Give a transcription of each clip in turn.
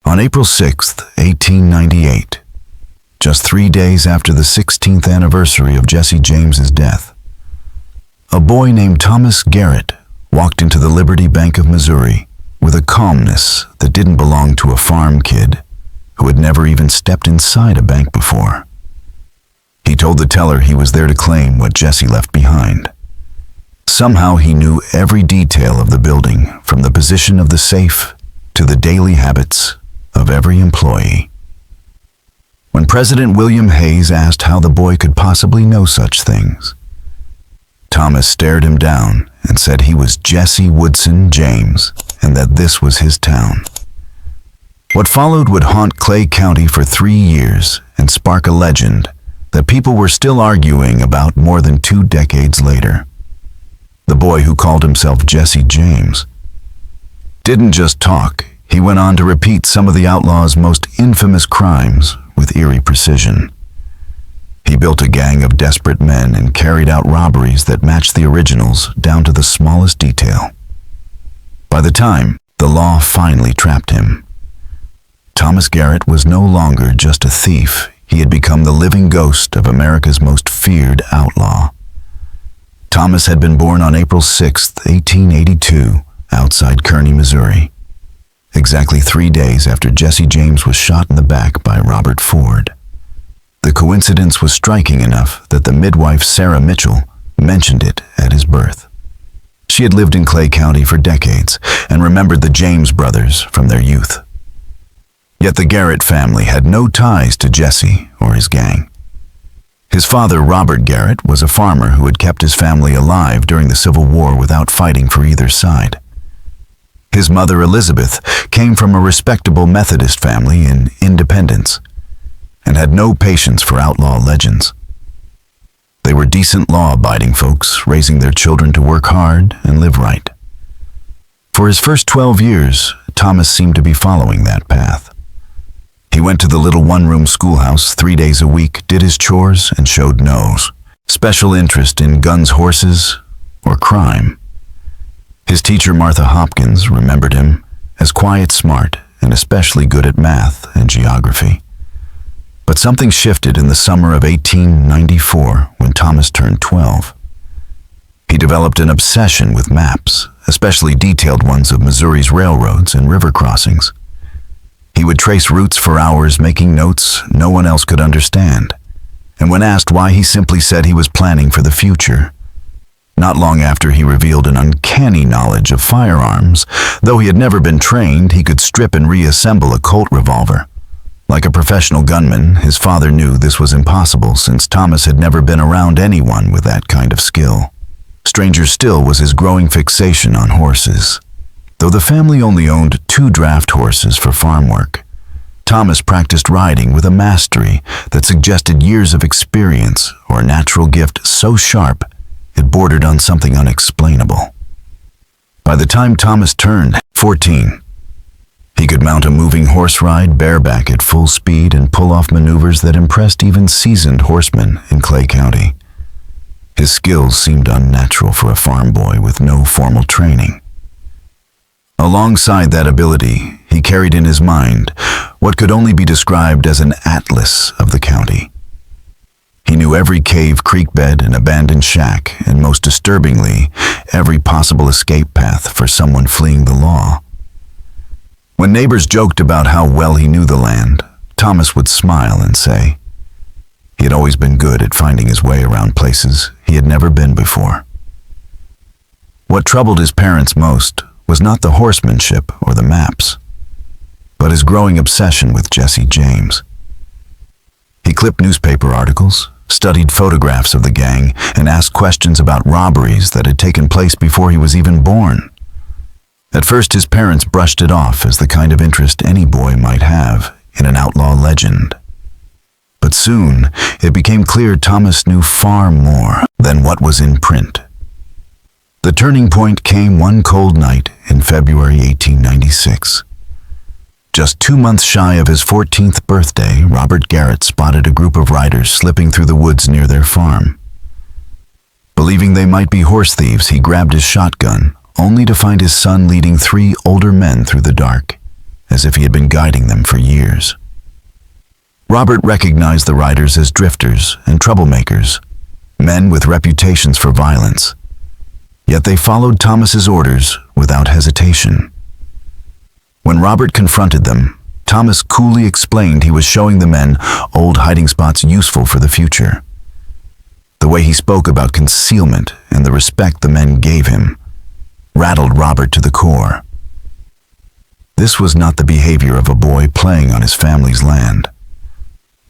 On April 6, 1898, just 3 days after the 16th anniversary of Jesse James's death, a boy named Thomas Garrett walked into the Liberty Bank of Missouri with a calmness that didn't belong to a farm kid who had never even stepped inside a bank before. He told the teller he was there to claim what Jesse left behind. Somehow he knew every detail of the building, from the position of the safe to the daily habits of every employee. When President William Hayes asked how the boy could possibly know such things, Thomas stared him down and said he was Jesse Woodson James and that this was his town. What followed would haunt Clay County for 3 years and spark a legend that people were still arguing about more than 2 decades later. The boy who called himself Jesse James didn't just talk, he went on to repeat some of the outlaw's most infamous crimes with eerie precision. He built a gang of desperate men and carried out robberies that matched the originals down to the smallest detail. By the time the law finally trapped him, Thomas Garrett was no longer just a thief. He had become the living ghost of America's most feared outlaw. Thomas had been born on April 6, 1882, outside Kearney, Missouri, exactly 3 days after Jesse James was shot in the back by Robert Ford. The coincidence was striking enough that the midwife Sarah Mitchell mentioned it at his birth. She had lived in Clay County for decades and remembered the James brothers from their youth. Yet the Garrett family had no ties to Jesse or his gang. His father, Robert Garrett, was a farmer who had kept his family alive during the Civil War without fighting for either side. His mother, Elizabeth, came from a respectable Methodist family in Independence and had no patience for outlaw legends. They were decent, law-abiding folks, raising their children to work hard and live right. For his first 12 years, Thomas seemed to be following that path. He went to the little one-room schoolhouse 3 days a week, did his chores, and showed no special interest in guns, horses, or crime. His teacher, Martha Hopkins, remembered him as quiet, smart, and especially good at math and geography. But something shifted in the summer of 1894 when Thomas turned 12. He developed an obsession with maps, especially detailed ones of Missouri's railroads and river crossings. He would trace routes for hours, making notes no one else could understand. And when asked why, he simply said he was planning for the future. Not long after, he revealed an uncanny knowledge of firearms. Though he had never been trained, he could strip and reassemble a Colt revolver. Like a professional gunman, his father knew this was impossible since Thomas had never been around anyone with that kind of skill. Stranger still was his growing fixation on horses. Though the family only owned 2 draft horses for farm work, Thomas practiced riding with a mastery that suggested years of experience or a natural gift so sharp it bordered on something unexplainable. By the time Thomas turned 14, he could mount a moving horse ride bareback at full speed and pull off maneuvers that impressed even seasoned horsemen in Clay County. His skills seemed unnatural for a farm boy with no formal training. Alongside that ability, he carried in his mind what could only be described as an atlas of the county. He knew every cave, creek bed, and abandoned shack, and most disturbingly, every possible escape path for someone fleeing the law. When neighbors joked about how well he knew the land, Thomas would smile and say he had always been good at finding his way around places he had never been before. What troubled his parents most was not the horsemanship or the maps, but his growing obsession with Jesse James. He clipped newspaper articles, studied photographs of the gang, and asked questions about robberies that had taken place before he was even born. At first, his parents brushed it off as the kind of interest any boy might have in an outlaw legend. But soon, it became clear Thomas knew far more than what was in print. The turning point came one cold night in February 1896. Just 2 months shy of his 14th birthday, Robert Garrett spotted a group of riders slipping through the woods near their farm. Believing they might be horse thieves, he grabbed his shotgun, only to find his son leading 3 older men through the dark as if he had been guiding them for years. Robert recognized the riders as drifters and troublemakers, men with reputations for violence. Yet they followed Thomas's orders without hesitation. When Robert confronted them, Thomas coolly explained he was showing the men old hiding spots useful for the future. The way he spoke about concealment and the respect the men gave him rattled Robert to the core. This was not the behavior of a boy playing on his family's land,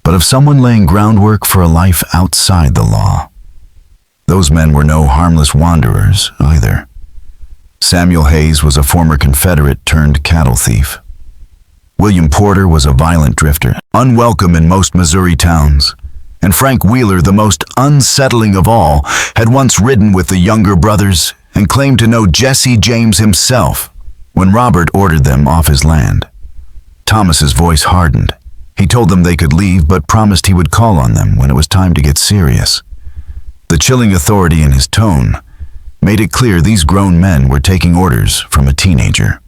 but of someone laying groundwork for a life outside the law. Those men were no harmless wanderers either. Samuel Hayes was a former Confederate turned cattle thief. William Porter was a violent drifter, unwelcome in most Missouri towns. And Frank Wheeler, the most unsettling of all, had once ridden with the younger brothers and claimed to know Jesse James himself when Robert ordered them off his land. Thomas's voice hardened. He told them they could leave, but promised he would call on them when it was time to get serious. The chilling authority in his tone made it clear these grown men were taking orders from a teenager.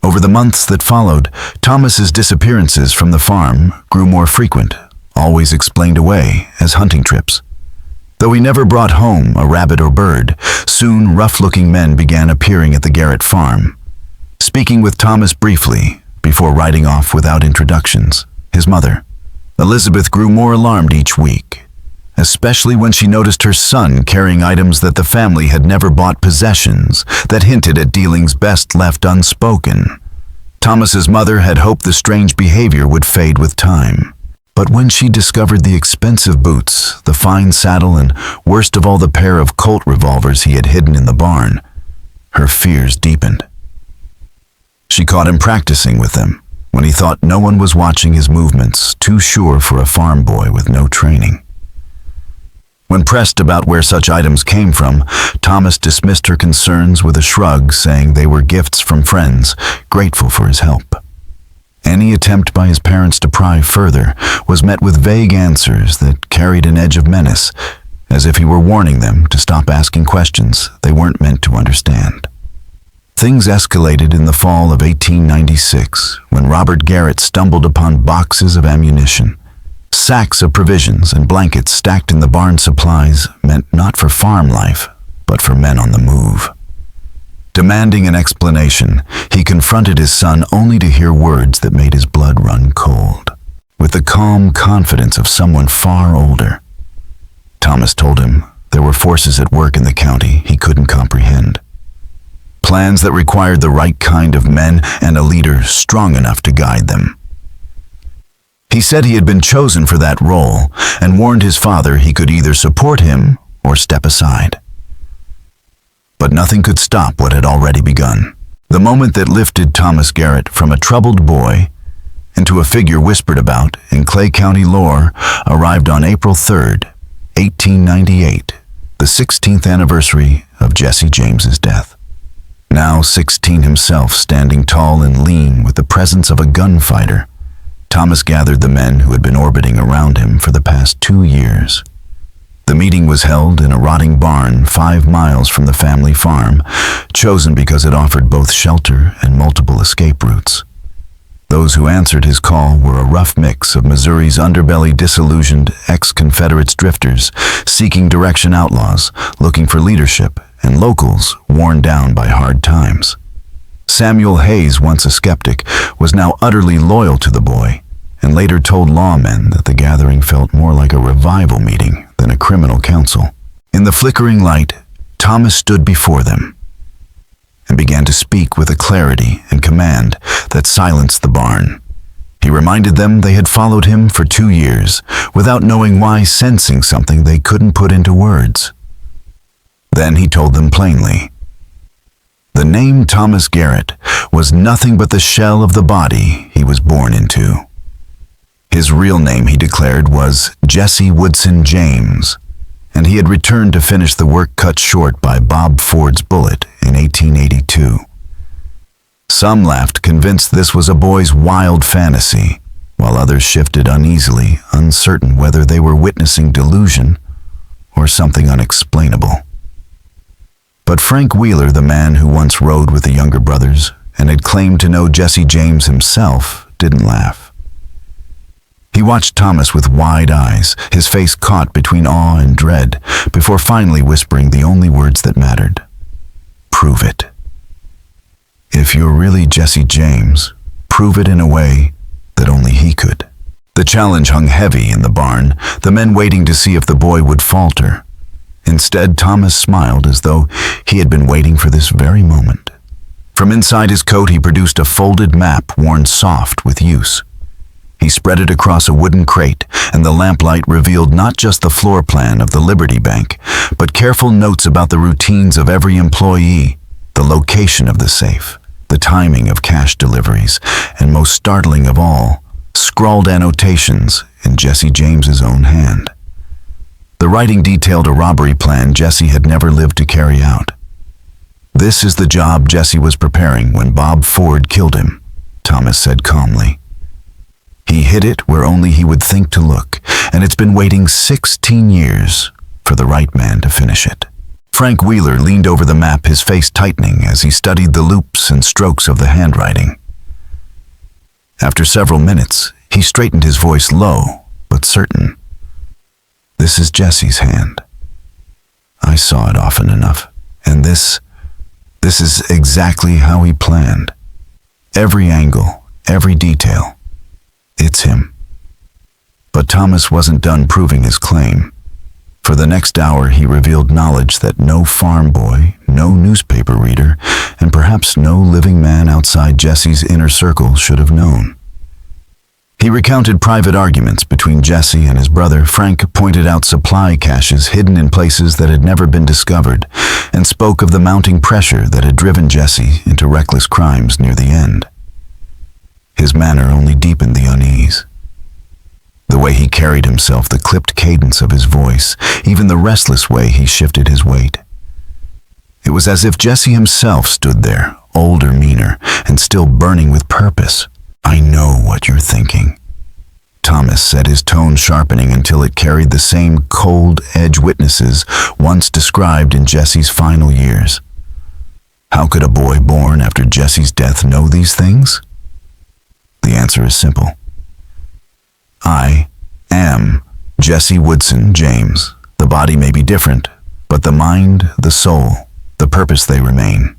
Over the months that followed, Thomas's disappearances from the farm grew more frequent, always explained away as hunting trips. Though he never brought home a rabbit or bird, soon rough-looking men began appearing at the Garrett farm, speaking with Thomas briefly before riding off without introductions. His mother, Elizabeth, grew more alarmed each week, especially when she noticed her son carrying items that the family had never bought, possessions that hinted at dealings best left unspoken. Thomas's mother had hoped the strange behavior would fade with time. But when she discovered the expensive boots, the fine saddle, and worst of all, the pair of Colt revolvers he had hidden in the barn, her fears deepened. She caught him practicing with them when he thought no one was watching his movements, too sure for a farm boy with no training. When pressed about where such items came from, Thomas dismissed her concerns with a shrug, saying they were gifts from friends, grateful for his help. Any attempt by his parents to pry further was met with vague answers that carried an edge of menace, as if he were warning them to stop asking questions they weren't meant to understand. Things escalated in the fall of 1896 when Robert Garrett stumbled upon boxes of ammunition. Sacks of provisions and blankets stacked in the barn. Supplies meant not for farm life, but for men on the move. Demanding an explanation, he confronted his son only to hear words that made his blood run cold. With the calm confidence of someone far older, Thomas told him there were forces at work in the county he couldn't comprehend. Plans that required the right kind of men and a leader strong enough to guide them. He said he had been chosen for that role and warned his father he could either support him or step aside. But nothing could stop what had already begun. The moment that lifted Thomas Garrett from a troubled boy into a figure whispered about in Clay County lore arrived on April 3rd, 1898, the 16th anniversary of Jesse James's death. Now 16 himself, standing tall and lean with the presence of a gunfighter, Thomas gathered the men who had been orbiting around him for the past 2 years. The meeting was held in a rotting barn 5 miles from the family farm, chosen because it offered both shelter and multiple escape routes. Those who answered his call were a rough mix of Missouri's underbelly disillusioned ex-Confederates drifters seeking direction, outlaws looking for leadership, and locals worn down by hard times. Samuel Hayes, once a skeptic, was now utterly loyal to the boy, and later told lawmen that the gathering felt more like a revival meeting than a criminal council. In the flickering light, Thomas stood before them and began to speak with a clarity and command that silenced the barn. He reminded them they had followed him for 2 years without knowing why, sensing something they couldn't put into words. Then he told them plainly, the name Thomas Garrett was nothing but the shell of the body he was born into. His real name, he declared, was Jesse Woodson James, and he had returned to finish the work cut short by Bob Ford's bullet in 1882. Some laughed, convinced this was a boy's wild fantasy, while others shifted uneasily, uncertain whether they were witnessing delusion or something unexplainable. But Frank Wheeler, the man who once rode with the younger brothers and had claimed to know Jesse James himself, didn't laugh. He watched Thomas with wide eyes, his face caught between awe and dread, before finally whispering the only words that mattered. "Prove it. If you're really Jesse James, prove it in a way that only he could." The challenge hung heavy in the barn, the men waiting to see if the boy would falter. Instead, Thomas smiled as though he had been waiting for this very moment. From inside his coat, he produced a folded map worn soft with use. He spread it across a wooden crate, and the lamplight revealed not just the floor plan of the Liberty Bank, but careful notes about the routines of every employee, the location of the safe, the timing of cash deliveries, and most startling of all, scrawled annotations in Jesse James's own hand. The writing detailed a robbery plan Jesse had never lived to carry out. "This is the job Jesse was preparing when Bob Ford killed him," Thomas said calmly. "He hid it where only he would think to look, and it's been waiting 16 years for the right man to finish it." Frank Wheeler leaned over the map, his face tightening as he studied the loops and strokes of the handwriting. After several minutes, he straightened his voice low but certain. "This is Jesse's hand. I saw it often enough, and this is exactly how he planned. Every angle, every detail. It's him." But Thomas wasn't done proving his claim. For the next hour, he revealed knowledge that no farm boy, no newspaper reader, and perhaps no living man outside Jesse's inner circle should have known. He recounted private arguments between Jesse and his brother. Frank pointed out supply caches hidden in places that had never been discovered, and spoke of the mounting pressure that had driven Jesse into reckless crimes near the end. His manner only deepened the unease. The way he carried himself, the clipped cadence of his voice, even the restless way he shifted his weight. It was as if Jesse himself stood there, older, meaner, and still burning with purpose. "I know what you're thinking," Thomas said, his tone sharpening until it carried the same cold edge witnesses once described in Jesse's final years. How could a boy born after Jesse's death know these things? The answer is simple. I am Jesse Woodson James. The body may be different, but the mind, the soul, the purpose, they remain.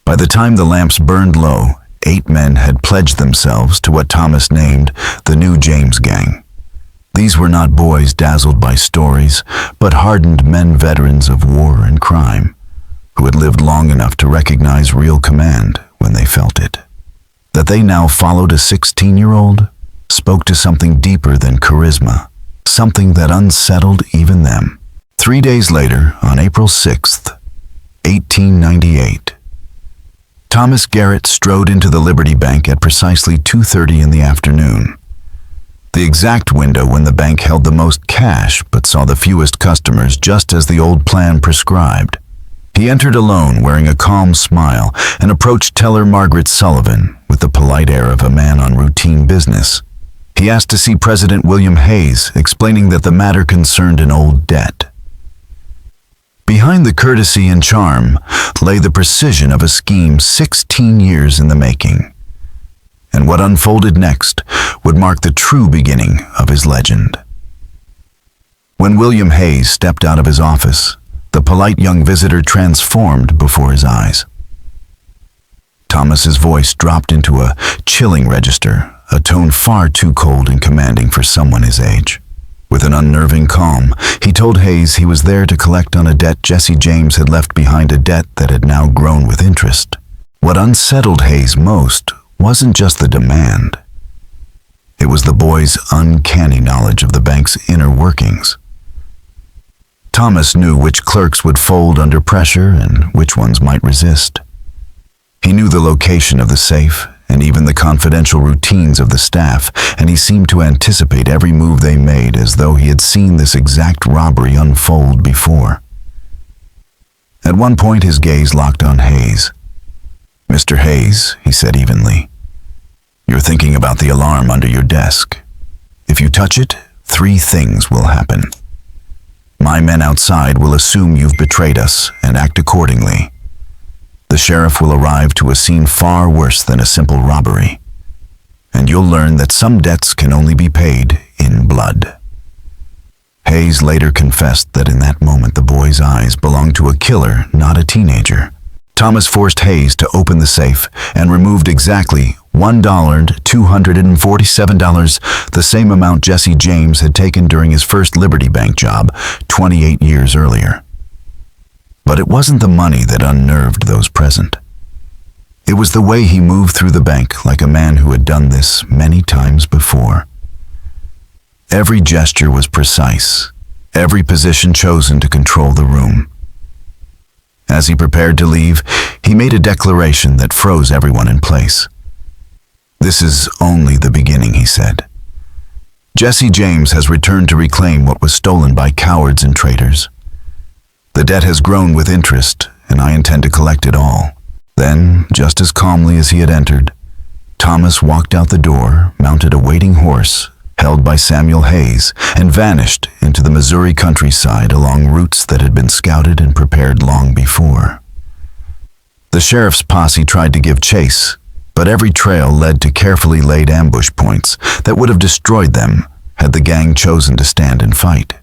By the time the lamps burned low, 8 men had pledged themselves to what Thomas named the New James Gang. These were not boys dazzled by stories, but hardened men, veterans of war and crime, who had lived long enough to recognize real command when they felt it. That they now followed a 16-year-old spoke to something deeper than charisma, something that unsettled even them. 3 days later, on April 6th, 1898, Thomas Garrett strode into the Liberty Bank at precisely 2:30 in the afternoon. The exact window when the bank held the most cash but saw the fewest customers, just as the old plan prescribed. He entered alone, wearing a calm smile, and approached teller Margaret Sullivan with the polite air of a man on routine business. He asked to see President William Hayes, explaining that the matter concerned an old debt. Behind the courtesy and charm lay the precision of a scheme 16 years in the making. And what unfolded next would mark the true beginning of his legend. When William Hayes stepped out of his office, the polite young visitor transformed before his eyes. Thomas's voice dropped into a chilling register, a tone far too cold and commanding for someone his age. With an unnerving calm, he told Hayes he was there to collect on a debt Jesse James had left behind, a debt that had now grown with interest. What unsettled Hayes most wasn't just the demand. It was the boy's uncanny knowledge of the bank's inner workings. Thomas knew which clerks would fold under pressure and which ones might resist. He knew the location of the safe and even the confidential routines of the staff, and he seemed to anticipate every move they made as though he had seen this exact robbery unfold before. At one point, his gaze locked on Hayes. "Mr. Hayes," he said evenly, "you're thinking about the alarm under your desk. If you touch it, 3 things will happen. My men outside will assume you've betrayed us and act accordingly. The sheriff will arrive to a scene far worse than a simple robbery, and you'll learn that some debts can only be paid in blood. Hayes later confessed that in that moment the boy's eyes belonged to a killer, not a teenager. Thomas forced Hayes to open the safe and removed exactly $1,247, the same amount Jesse James had taken during his first Liberty Bank job 28 years earlier. But it wasn't the money that unnerved those present. It was the way he moved through the bank like a man who had done this many times before. Every gesture was precise, every position chosen to control the room. As he prepared to leave, he made a declaration that froze everyone in place. "This is only the beginning," he said. "Jesse James has returned to reclaim what was stolen by cowards and traitors. The debt has grown with interest, and I intend to collect it all." Then, just as calmly as he had entered, Thomas walked out the door, mounted a waiting horse, held by Samuel Hayes, and vanished into the Missouri countryside along routes that had been scouted and prepared long before. The sheriff's posse tried to give chase, but every trail led to carefully laid ambush points that would have destroyed them had the gang chosen to stand and fight.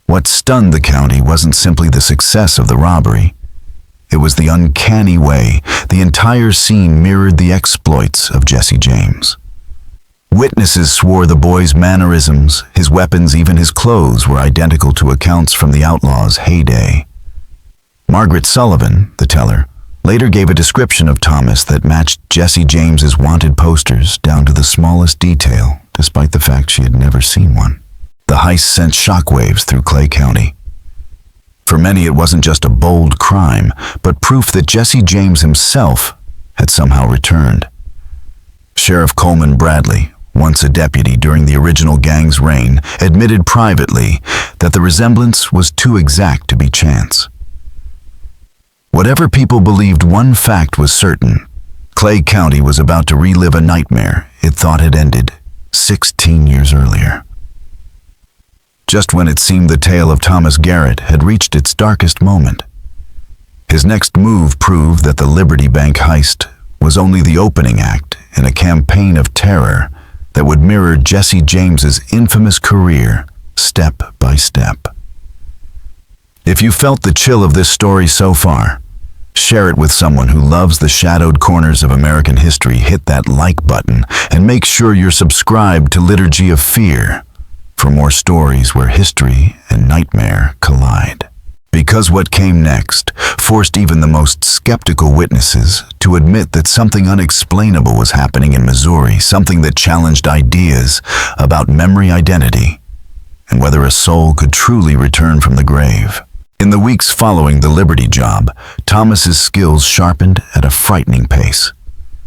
What stunned the county wasn't simply the success of the robbery. It was the uncanny way the entire scene mirrored the exploits of Jesse James. Witnesses swore the boy's mannerisms, his weapons, even his clothes were identical to accounts from the Outlaw's heyday. Margaret Sullivan, the teller, later gave a description of Thomas that matched Jesse James's wanted posters down to the smallest detail, despite the fact she had never seen one. The heist sent shockwaves through Clay County. For many, it wasn't just a bold crime, but proof that Jesse James himself had somehow returned. Sheriff Coleman Bradley, once a deputy during the original gang's reign, admitted privately that the resemblance was too exact to be chance. Whatever people believed, one fact was certain: Clay County was about to relive a nightmare it thought had ended 16 years earlier. Just when it seemed the tale of Thomas Garrett had reached its darkest moment, his next move proved that the Liberty Bank heist was only the opening act in a campaign of terror that would mirror Jesse James's infamous career step by step. If you felt the chill of this story so far, share it with someone who loves the shadowed corners of American history. Hit that like button and make sure you're subscribed to Liturgy of Fear for more stories where history and nightmare collide. Because what came next forced even the most skeptical witnesses to admit that something unexplainable was happening in Missouri, something that challenged ideas about memory, identity, and whether a soul could truly return from the grave. In the weeks following the Liberty job, Thomas's skills sharpened at a frightening pace.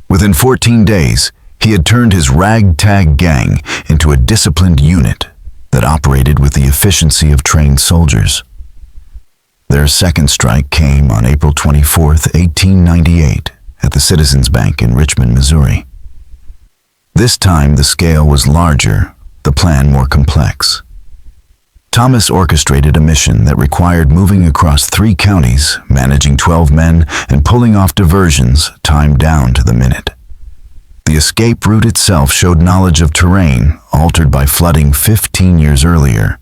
Within 14 days, he had turned his ragtag gang into a disciplined unit that operated with the efficiency of trained soldiers. Their second strike came on April 24, 1898, at the Citizens Bank in Richmond, Missouri. This time the scale was larger, the plan more complex. Thomas orchestrated a mission that required moving across 3 counties, managing 12 men, and pulling off diversions timed down to the minute. The escape route itself showed knowledge of terrain altered by flooding 15 years earlier,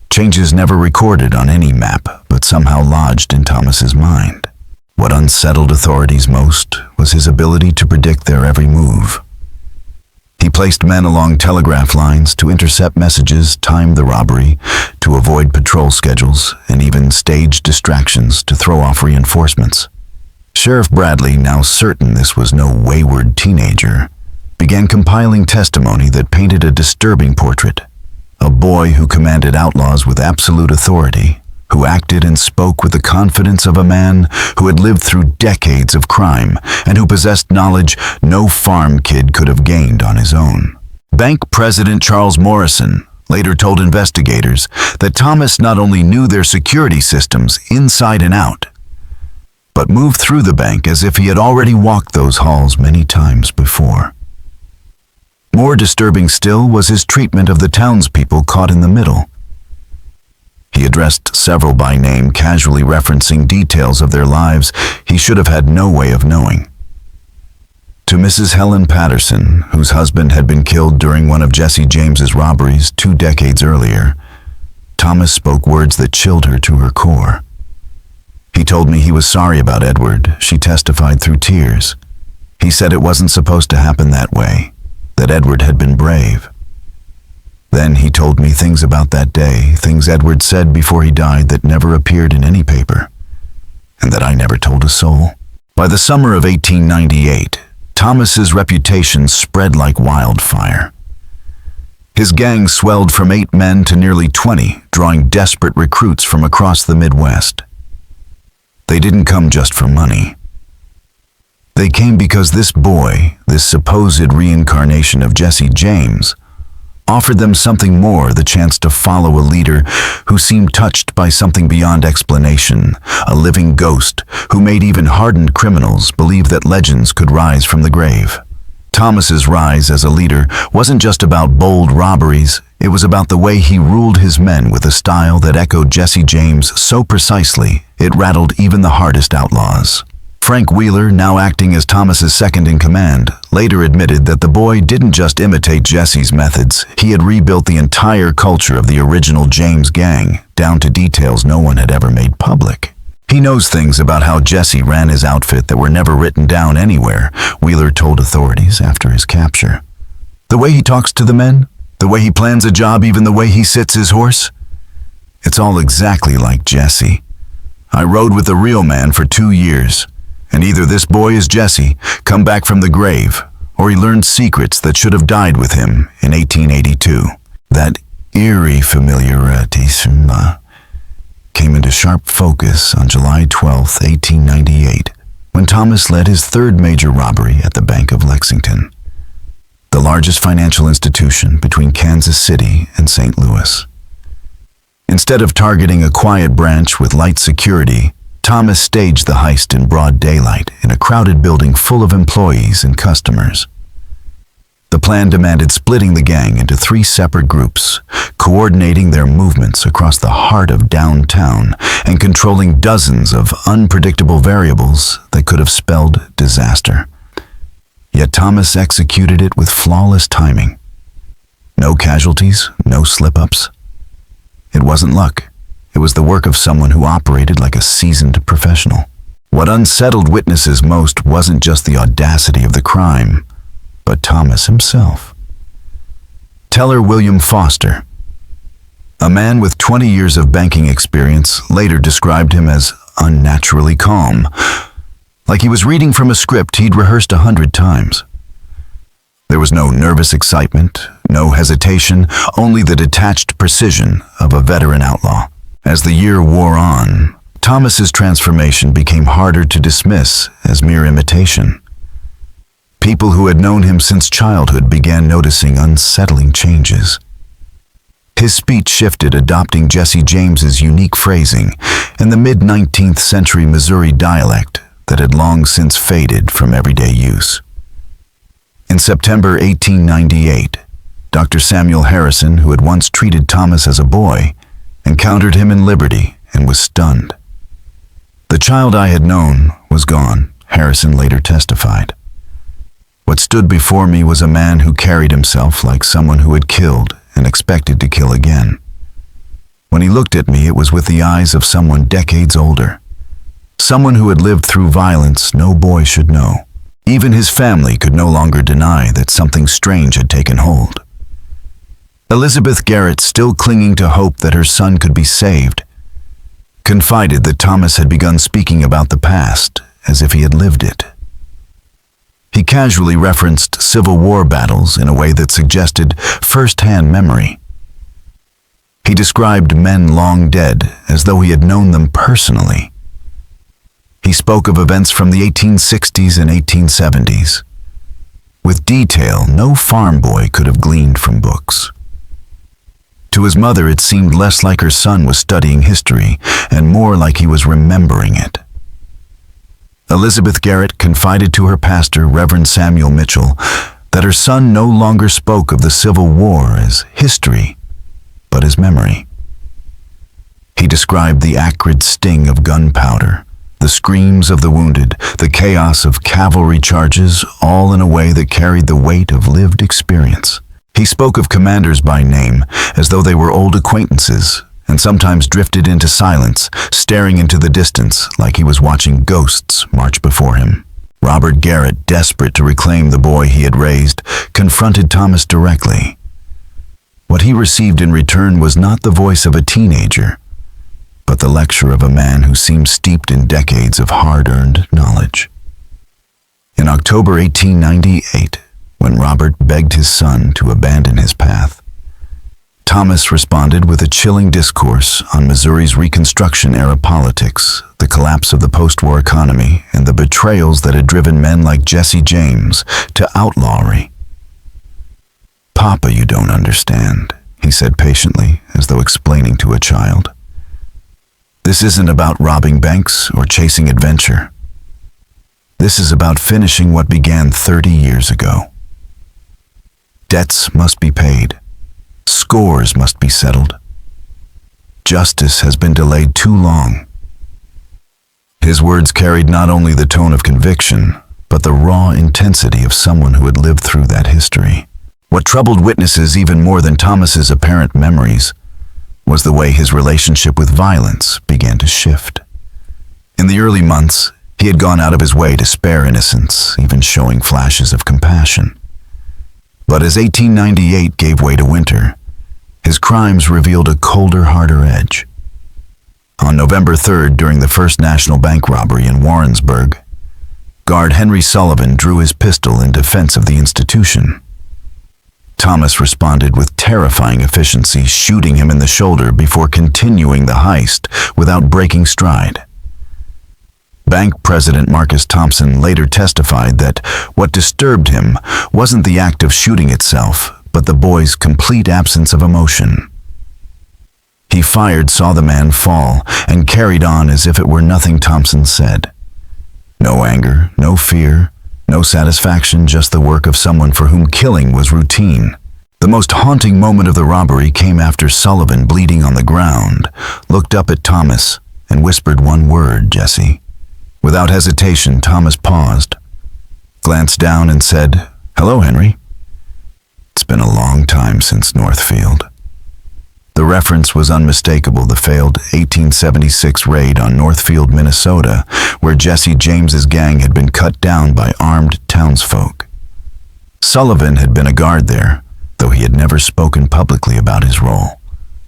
changes never recorded on any map, but somehow lodged in Thomas's mind. What unsettled authorities most was his ability to predict their every move. He placed men along telegraph lines to intercept messages, timed the robbery, to avoid patrol schedules, and even staged distractions to throw off reinforcements. Sheriff Bradley, now certain this was no wayward teenager, began compiling testimony that painted a disturbing portrait. A boy who commanded outlaws with absolute authority, who acted and spoke with the confidence of a man who had lived through decades of crime and who possessed knowledge no farm kid could have gained on his own. Bank President Charles Morrison later told investigators that Thomas not only knew their security systems inside and out, but moved through the bank as if he had already walked those halls many times before. More disturbing still was his treatment of the townspeople caught in the middle. He addressed several by name, casually referencing details of their lives he should have had no way of knowing. To Mrs. Helen Patterson, whose husband had been killed during one of Jesse James's robberies 2 decades earlier, Thomas spoke words that chilled her to her core. He told me he was sorry about Edward, she testified through tears. He said it wasn't supposed to happen that way, that Edward had been brave. Then he told me things about that day, things Edward said before he died that never appeared in any paper, and that I never told a soul. By the summer of 1898, Thomas's reputation spread like wildfire. His gang swelled from 8 men to nearly 20, drawing desperate recruits from across the Midwest. They didn't come just for money. They came because this boy, this supposed reincarnation of Jesse James, offered them something more, the chance to follow a leader who seemed touched by something beyond explanation, a living ghost who made even hardened criminals believe that legends could rise from the grave. Thomas's rise as a leader wasn't just about bold robberies, it was about the way he ruled his men with a style that echoed Jesse James so precisely it rattled even the hardest outlaws. Frank Wheeler, now acting as Thomas's second-in-command, later admitted that the boy didn't just imitate Jesse's methods, he had rebuilt the entire culture of the original James gang, down to details no one had ever made public. He knows things about how Jesse ran his outfit that were never written down anywhere, Wheeler told authorities after his capture. The way he talks to the men, the way he plans a job, even the way he sits his horse, it's all exactly like Jesse. I rode with the real man for 2 years. And either this boy is Jesse, come back from the grave, or he learned secrets that should have died with him in 1882. That eerie familiarity came into sharp focus on July 12, 1898, when Thomas led his 3rd major robbery at the Bank of Lexington, the largest financial institution between Kansas City and St. Louis. Instead of targeting a quiet branch with light security, Thomas staged the heist in broad daylight in a crowded building full of employees and customers. The plan demanded splitting the gang into 3 separate groups, coordinating their movements across the heart of downtown and controlling dozens of unpredictable variables that could have spelled disaster. Yet Thomas executed it with flawless timing. No casualties, no slip-ups. It wasn't luck. It was the work of someone who operated like a seasoned professional. What unsettled witnesses most wasn't just the audacity of the crime, but Thomas himself. Teller William Foster, a man with 20 years of banking experience, later described him as unnaturally calm, like he was reading from a script he'd rehearsed 100 times. There was no nervous excitement, no hesitation, only the detached precision of a veteran outlaw. As the year wore on, Thomas's transformation became harder to dismiss as mere imitation. People who had known him since childhood began noticing unsettling changes. His speech shifted, adopting Jesse James's unique phrasing and the mid-19th century Missouri dialect that had long since faded from everyday use. In September 1898, Dr. Samuel Harrison, who had once treated Thomas as a boy, encountered him in Liberty and was stunned. The child I had known was gone, Harrison later testified. What stood before me was a man who carried himself like someone who had killed and expected to kill again. When he looked at me, it was with the eyes of someone decades older, someone who had lived through violence no boy should know. Even his family could no longer deny that something strange had taken hold. Elizabeth Garrett, still clinging to hope that her son could be saved, confided that Thomas had begun speaking about the past as if he had lived it. He casually referenced Civil War battles in a way that suggested first-hand memory. He described men long dead as though he had known them personally. He spoke of events from the 1860s and 1870s, with detail no farm boy could have gleaned from books. To his mother, it seemed less like her son was studying history and more like he was remembering it. Elizabeth Garrett confided to her pastor, Reverend Samuel Mitchell, that her son no longer spoke of the Civil War as history, but as memory. He described the acrid sting of gunpowder, the screams of the wounded, the chaos of cavalry charges, all in a way that carried the weight of lived experience. He spoke of commanders by name, as though they were old acquaintances, and sometimes drifted into silence, staring into the distance like he was watching ghosts march before him. Robert Garrett, desperate to reclaim the boy he had raised, confronted Thomas directly. What he received in return was not the voice of a teenager, but the lecture of a man who seemed steeped in decades of hard-earned knowledge. In October 1898, when Robert begged his son to abandon his path, Thomas responded with a chilling discourse on Missouri's Reconstruction-era politics, the collapse of the post-war economy, and the betrayals that had driven men like Jesse James to outlawry. "Papa, you don't understand," he said patiently, as though explaining to a child. "This isn't about robbing banks or chasing adventure. This is about finishing what began 30 years ago. Debts must be paid. Scores must be settled. Justice has been delayed too long." His words carried not only the tone of conviction, but the raw intensity of someone who had lived through that history. What troubled witnesses even more than Thomas's apparent memories was the way his relationship with violence began to shift. In the early months, he had gone out of his way to spare innocents, even showing flashes of compassion. But as 1898 gave way to winter, his crimes revealed a colder, harder edge. On November 3rd, during the first national bank robbery in Warrensburg, guard Henry Sullivan drew his pistol in defense of the institution. Thomas responded with terrifying efficiency, shooting him in the shoulder before continuing the heist without breaking stride. Bank President Marcus Thompson later testified that what disturbed him wasn't the act of shooting itself, but the boy's complete absence of emotion. He fired, saw the man fall, and carried on as if it were nothing, Thompson said. No anger, no fear, no satisfaction, just the work of someone for whom killing was routine. The most haunting moment of the robbery came after Sullivan, bleeding on the ground, looked up at Thomas and whispered one word, "Jesse." Without hesitation, Thomas paused, glanced down and said, "Hello, Henry." It's been a long time since Northfield. The reference was unmistakable, the failed 1876 raid on Northfield, Minnesota, where Jesse James's gang had been cut down by armed townsfolk. Sullivan had been a guard there, though he had never spoken publicly about his role.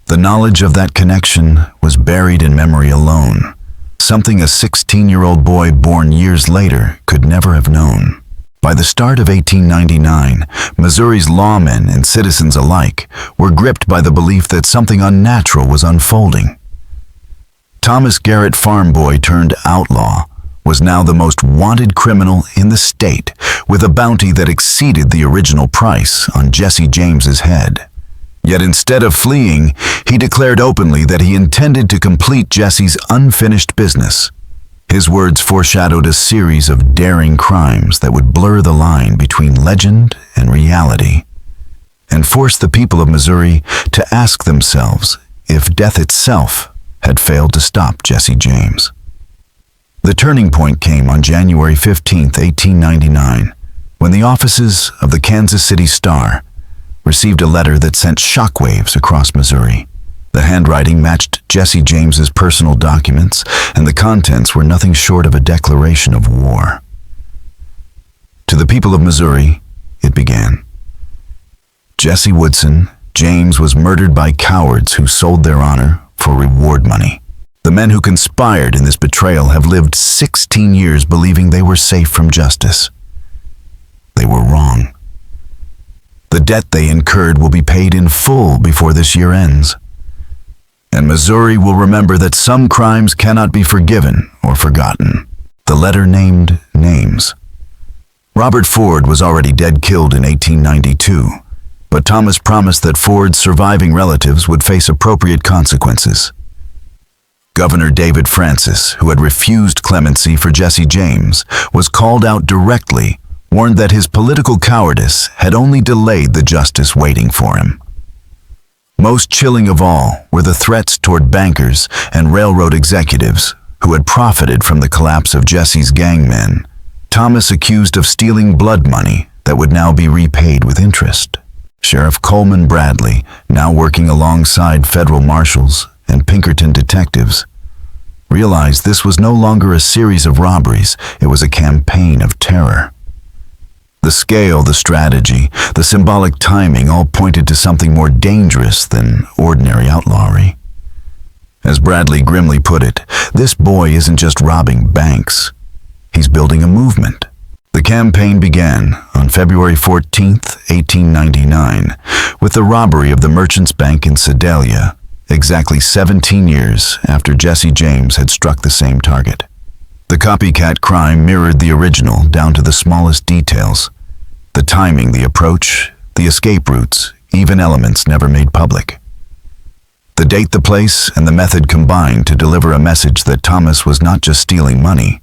The knowledge of that connection was buried in memory alone, something a 16-year-old boy born years later could never have known. By the start of 1899, Missouri's lawmen and citizens alike were gripped by the belief that something unnatural was unfolding. Thomas Garrett, farm boy turned outlaw, was now the most wanted criminal in the state, with a bounty that exceeded the original price on Jesse James's head. Yet instead of fleeing, he declared openly that he intended to complete Jesse's unfinished business. His words foreshadowed a series of daring crimes that would blur the line between legend and reality, and force the people of Missouri to ask themselves if death itself had failed to stop Jesse James. The turning point came on January 15, 1899, when the offices of the Kansas City Star received a letter that sent shockwaves across Missouri. The handwriting matched Jesse James's personal documents, and the contents were nothing short of a declaration of war. To the people of Missouri, it began. Jesse Woodson, James was murdered by cowards who sold their honor for reward money. The men who conspired in this betrayal have lived 16 years believing they were safe from justice. They were wrong. The debt they incurred will be paid in full before this year ends. And Missouri will remember that some crimes cannot be forgiven or forgotten. The letter named names. Robert Ford was already dead, killed in 1892, but Thomas promised that Ford's surviving relatives would face appropriate consequences. Governor David Francis, who had refused clemency for Jesse James, was called out directly, warned that his political cowardice had only delayed the justice waiting for him. Most chilling of all were the threats toward bankers and railroad executives who had profited from the collapse of Jesse's gangmen. Thomas accused of stealing blood money that would now be repaid with interest. Sheriff Coleman Bradley, now working alongside federal marshals and Pinkerton detectives, realized this was no longer a series of robberies, it was a campaign of terror. The scale, the strategy, the symbolic timing all pointed to something more dangerous than ordinary outlawry. As Bradley grimly put it, this boy isn't just robbing banks, he's building a movement. The campaign began on February 14, 1899, with the robbery of the Merchants' Bank in Sedalia, exactly 17 years after Jesse James had struck the same target. The copycat crime mirrored the original down to the smallest details. The timing, the approach, the escape routes, even elements never made public. The date, the place, and the method combined to deliver a message that Thomas was not just stealing money,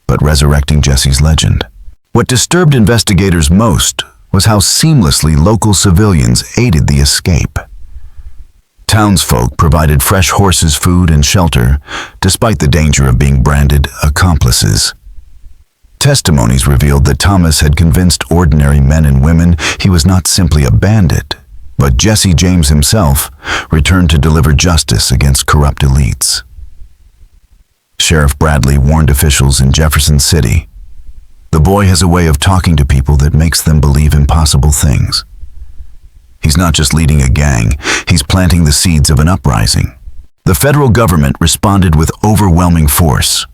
but resurrecting Jesse's legend. What disturbed investigators most was how seamlessly local civilians aided the escape. Townsfolk provided fresh horses, food, and shelter, despite the danger of being branded accomplices. Testimonies revealed that Thomas had convinced ordinary men and women he was not simply a bandit, but Jesse James himself returned to deliver justice against corrupt elites. Sheriff Bradley warned officials in Jefferson City, "The boy has a way of talking to people that makes them believe impossible things. He's not just leading a gang, he's planting the seeds of an uprising." The federal government responded with overwhelming force.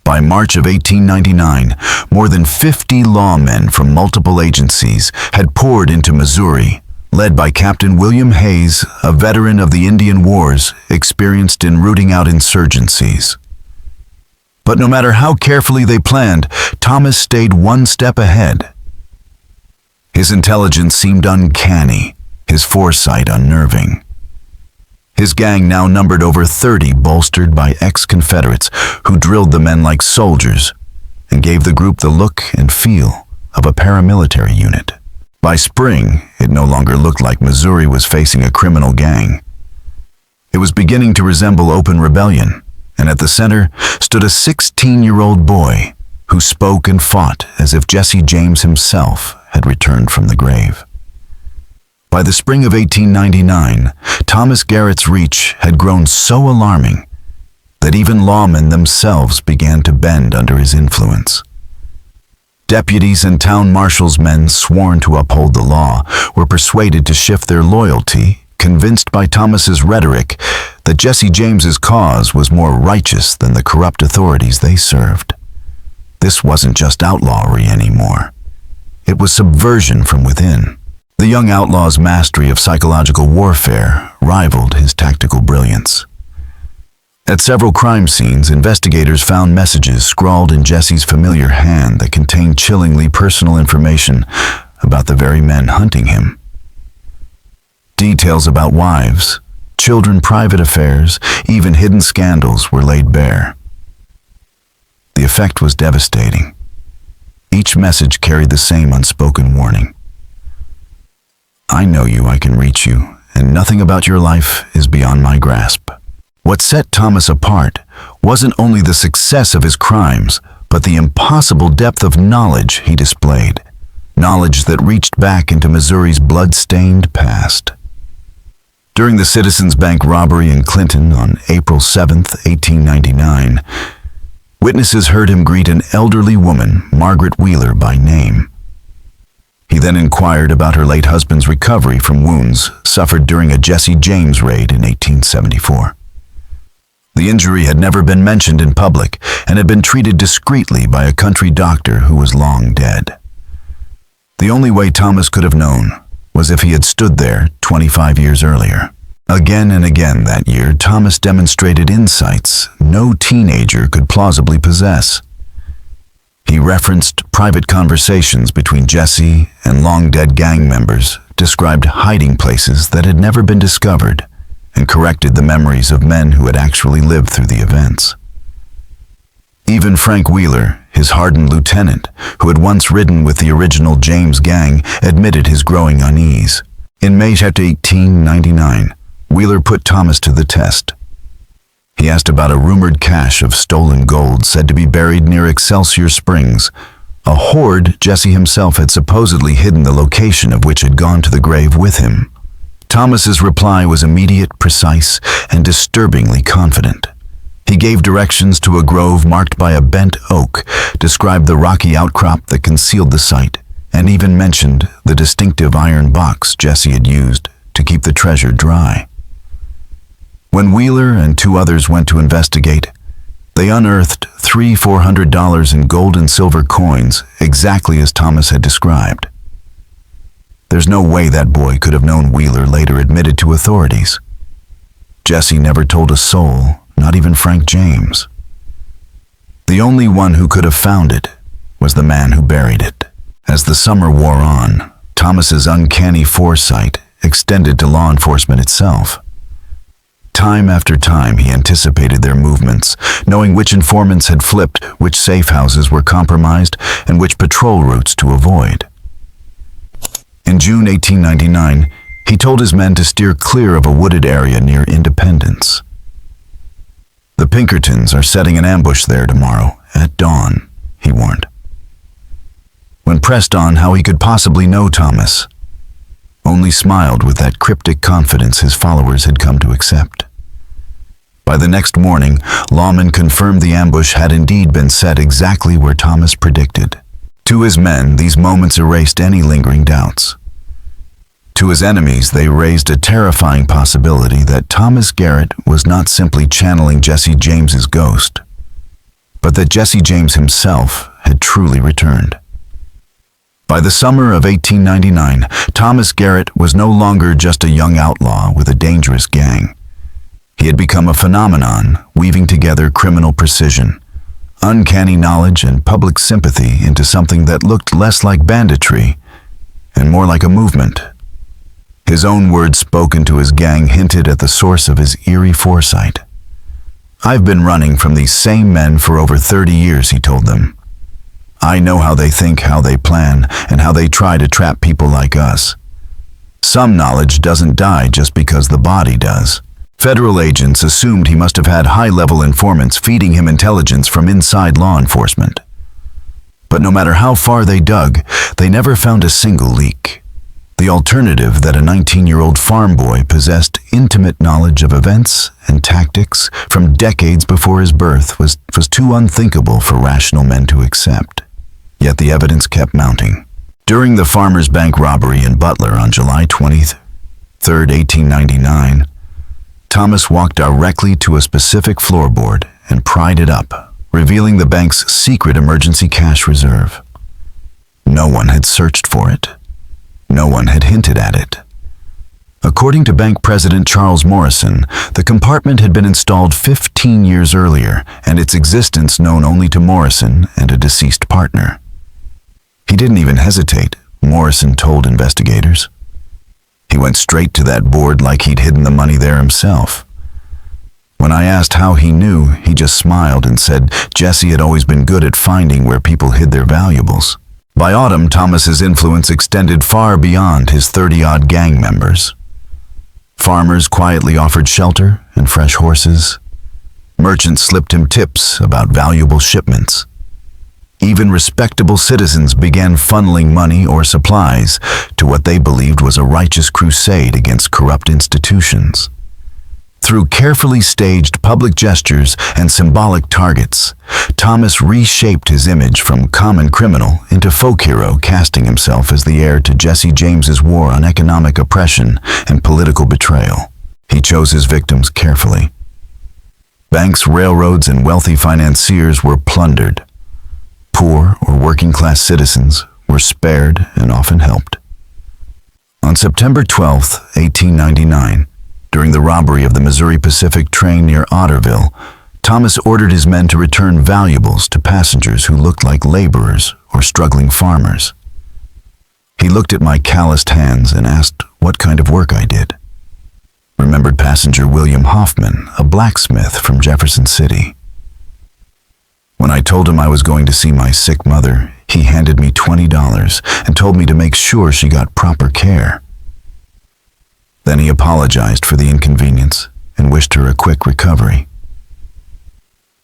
By March of 1899, more than 50 lawmen from multiple agencies had poured into Missouri, led by Captain William Hayes, a veteran of the Indian Wars experienced in rooting out insurgencies. But no matter how carefully they planned, Thomas stayed one step ahead. His intelligence seemed uncanny, his foresight unnerving. His gang now numbered over 30, bolstered by ex-Confederates who drilled the men like soldiers and gave the group the look and feel of a paramilitary unit. By spring, it no longer looked like Missouri was facing a criminal gang. It was beginning to resemble open rebellion, and at the center stood a 16-year-old boy who spoke and fought as if Jesse James himself had returned from the grave. By the spring of 1899, Thomas Garrett's reach had grown so alarming that even lawmen themselves began to bend under his influence. Deputies and town marshals' men sworn to uphold the law were persuaded to shift their loyalty, convinced by Thomas's rhetoric that Jesse James's cause was more righteous than the corrupt authorities they served. This wasn't just outlawry anymore. It was subversion from within. The young outlaw's mastery of psychological warfare rivaled his tactical brilliance. At several crime scenes, investigators found messages scrawled in Jesse's familiar hand that contained chillingly personal information about the very men hunting him. Details about wives, children, private affairs, even hidden scandals were laid bare. The effect was devastating. Each message carried the same unspoken warning. I know you, I can reach you, and nothing about your life is beyond my grasp. What set Thomas apart wasn't only the success of his crimes, but the impossible depth of knowledge he displayed. Knowledge that reached back into Missouri's blood-stained past. During the Citizens Bank robbery in Clinton on April 7, 1899, witnesses heard him greet an elderly woman, Margaret Wheeler by name. He then inquired about her late husband's recovery from wounds suffered during a Jesse James raid in 1874. The injury had never been mentioned in public and had been treated discreetly by a country doctor who was long dead. The only way Thomas could have known was if he had stood there 25 years earlier. Again and again that year, Thomas demonstrated insights no teenager could plausibly possess. He referenced private conversations between Jesse and long-dead gang members, described hiding places that had never been discovered, and corrected the memories of men who had actually lived through the events. Even Frank Wheeler, his hardened lieutenant, who had once ridden with the original James gang, admitted his growing unease. In May 1899, Wheeler put Thomas to the test. He asked about a rumored cache of stolen gold said to be buried near Excelsior Springs, a hoard Jesse himself had supposedly hidden the location of which had gone to the grave with him. Thomas's reply was immediate, precise, and disturbingly confident. He gave directions to a grove marked by a bent oak, described the rocky outcrop that concealed the site, and even mentioned the distinctive iron box Jesse had used to keep the treasure dry. When Wheeler and two others went to investigate, they unearthed $300-400 in gold and silver coins, exactly as Thomas had described. There's no way that boy could have known, Wheeler later admitted to authorities. Jesse never told a soul, not even Frank James. The only one who could have found it was the man who buried it. As the summer wore on, Thomas's uncanny foresight extended to law enforcement itself. Time after time he anticipated their movements, knowing which informants had flipped, which safe houses were compromised, and which patrol routes to avoid. In June 1899, he told his men to steer clear of a wooded area near Independence. "The Pinkertons are setting an ambush there tomorrow, at dawn," he warned. When pressed on how he could possibly know Thomas, only smiled with that cryptic confidence his followers had come to accept. By the next morning, lawmen confirmed the ambush had indeed been set exactly where Thomas predicted. To his men, these moments erased any lingering doubts. To his enemies, they raised a terrifying possibility that Thomas Garrett was not simply channeling Jesse James's ghost, but that Jesse James himself had truly returned. By the summer of 1899, Thomas Garrett was no longer just a young outlaw with a dangerous gang. He had become a phenomenon, weaving together criminal precision, uncanny knowledge, and public sympathy into something that looked less like banditry and more like a movement. His own words spoken to his gang hinted at the source of his eerie foresight. "I've been running from these same men for over 30 years, he told them. "I know how they think, how they plan, and how they try to trap people like us. Some knowledge doesn't die just because the body does." Federal agents assumed he must have had high-level informants feeding him intelligence from inside law enforcement. But no matter how far they dug, they never found a single leak. The alternative, that a 19-year-old farm boy possessed intimate knowledge of events and tactics from decades before his birth, was too unthinkable for rational men to accept. Yet the evidence kept mounting. During the Farmers Bank robbery in Butler on July 23, 1899, Thomas walked directly to a specific floorboard and pried it up, revealing the bank's secret emergency cash reserve. No one had searched for it. No one had hinted at it. According to bank president Charles Morrison, the compartment had been installed 15 years earlier, and its existence known only to Morrison and a deceased partner. He didn't even hesitate, Morrison told investigators. He went straight to that board like he'd hidden the money there himself. When I asked how he knew, he just smiled and said Jesse had always been good at finding where people hid their valuables. By autumn, Thomas's influence extended far beyond his 30-odd gang members. Farmers quietly offered shelter and fresh horses. Merchants slipped him tips about valuable shipments. Even respectable citizens began funneling money or supplies to what they believed was a righteous crusade against corrupt institutions. Through carefully staged public gestures and symbolic targets, Thomas reshaped his image from common criminal into folk hero, casting himself as the heir to Jesse James's war on economic oppression and political betrayal. He chose his victims carefully. Banks, railroads, and wealthy financiers were plundered. Poor or working-class citizens were spared and often helped. On September 12, 1899, during the robbery of the Missouri Pacific train near Otterville, Thomas ordered his men to return valuables to passengers who looked like laborers or struggling farmers. He looked at my calloused hands and asked what kind of work I did. Remembered passenger William Hoffman, a blacksmith from Jefferson City. When I told him I was going to see my sick mother, he handed me $20 and told me to make sure she got proper care. apologized for the inconvenience and wished her a quick recovery.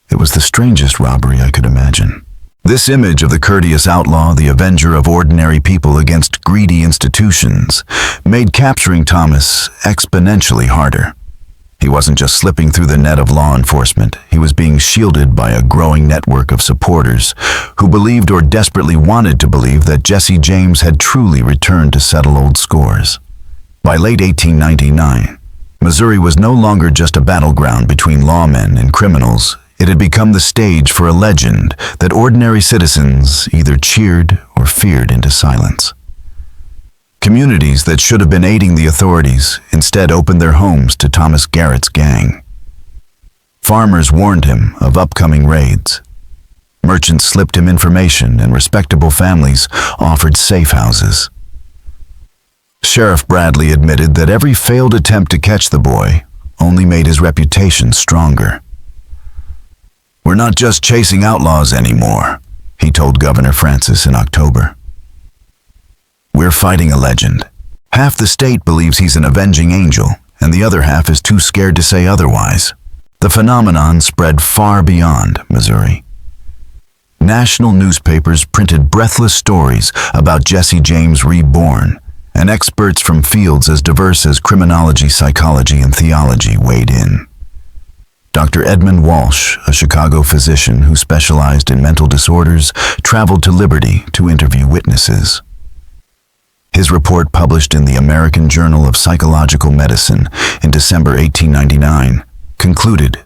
It was the strangest robbery I could imagine. This image of the courteous outlaw, the avenger of ordinary people against greedy institutions, made capturing Thomas exponentially harder. He wasn't just slipping through the net of law enforcement, he was being shielded by a growing network of supporters who believed or desperately wanted to believe that Jesse James had truly returned to settle old scores. By late 1899, Missouri was no longer just a battleground between lawmen and criminals. It had become the stage for a legend that ordinary citizens either cheered or feared into silence. Communities that should have been aiding the authorities instead opened their homes to Thomas Garrett's gang. Farmers warned him of upcoming raids. Merchants slipped him information, and respectable families offered safe houses. Sheriff Bradley admitted that every failed attempt to catch the boy only made his reputation stronger. "We're not just chasing outlaws anymore," he told Governor Francis in October. "We're fighting a legend. Half the state believes he's an avenging angel, and the other half is too scared to say otherwise." The phenomenon spread far beyond Missouri. National newspapers printed breathless stories about Jesse James reborn, and experts from fields as diverse as criminology, psychology, and theology weighed in. Dr. Edmund Walsh, a Chicago physician who specialized in mental disorders, traveled to Liberty to interview witnesses. His report, published in the American Journal of Psychological Medicine in December 1899, concluded,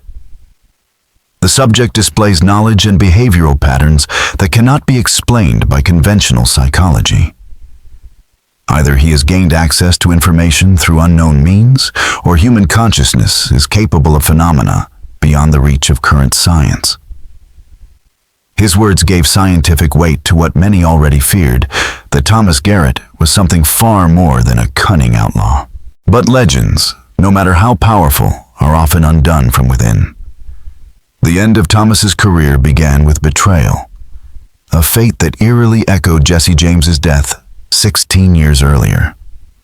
"The subject displays knowledge and behavioral patterns that cannot be explained by conventional psychology. Either he has gained access to information through unknown means, or human consciousness is capable of phenomena beyond the reach of current science." His words gave scientific weight to what many already feared, that Thomas Garrett was something far more than a cunning outlaw. But legends, no matter how powerful, are often undone from within. The end of Thomas's career began with betrayal, a fate that eerily echoed Jesse James's death 16 years earlier.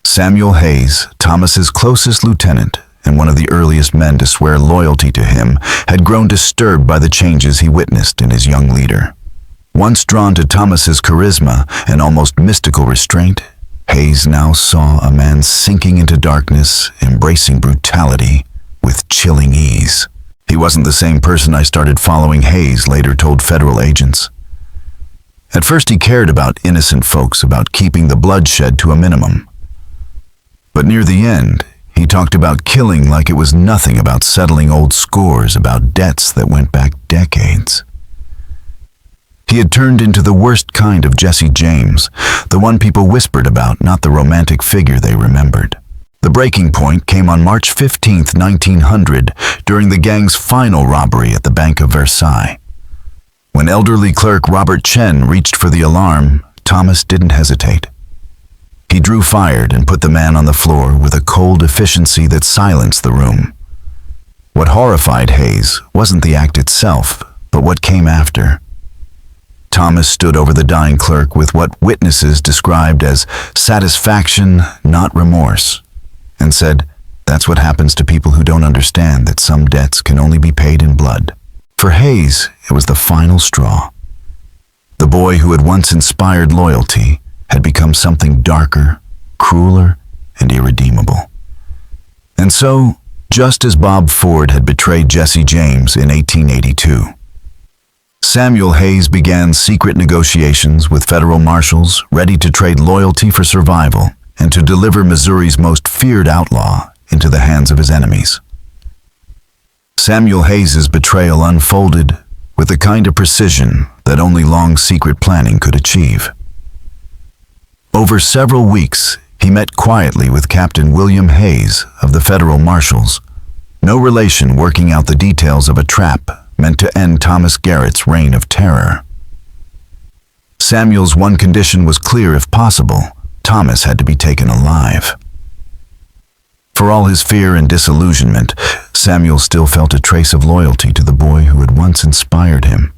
Samuel Hayes, Thomas's closest lieutenant and one of the earliest men to swear loyalty to him, had grown disturbed by the changes he witnessed in his young leader. Once drawn to Thomas's charisma and almost mystical restraint, Hayes now saw a man sinking into darkness, embracing brutality with chilling ease. "He wasn't the same person I started following," Hayes later told federal agents. "At first he cared about innocent folks, about keeping the bloodshed to a minimum. But near the end, he talked about killing like it was nothing, about settling old scores, about debts that went back decades." He had turned into the worst kind of Jesse James, the one people whispered about, not the romantic figure they remembered. The breaking point came on March 15, 1900, during the gang's final robbery at the Bank of Versailles. When elderly clerk Robert Chen reached for the alarm, Thomas didn't hesitate. He drew fire and put the man on the floor with a cold efficiency that silenced the room. What horrified Hayes wasn't the act itself, but what came after. Thomas stood over the dying clerk with what witnesses described as satisfaction, not remorse, and said, "That's what happens to people who don't understand that some debts can only be paid in blood." For Hayes, it was the final straw. The boy who had once inspired loyalty had become something darker, crueler, and irredeemable. And so, just as Bob Ford had betrayed Jesse James in 1882, Samuel Hayes began secret negotiations with federal marshals, ready to trade loyalty for survival and to deliver Missouri's most feared outlaw into the hands of his enemies. Samuel Hayes's betrayal unfolded with the kind of precision that only long secret planning could achieve. Over several weeks, he met quietly with Captain William Hayes of the federal marshals, no relation, working out the details of a trap meant to end Thomas Garrett's reign of terror. Samuel's one condition was clear: if possible, Thomas had to be taken alive. For all his fear and disillusionment, Samuel still felt a trace of loyalty to the boy who had once inspired him,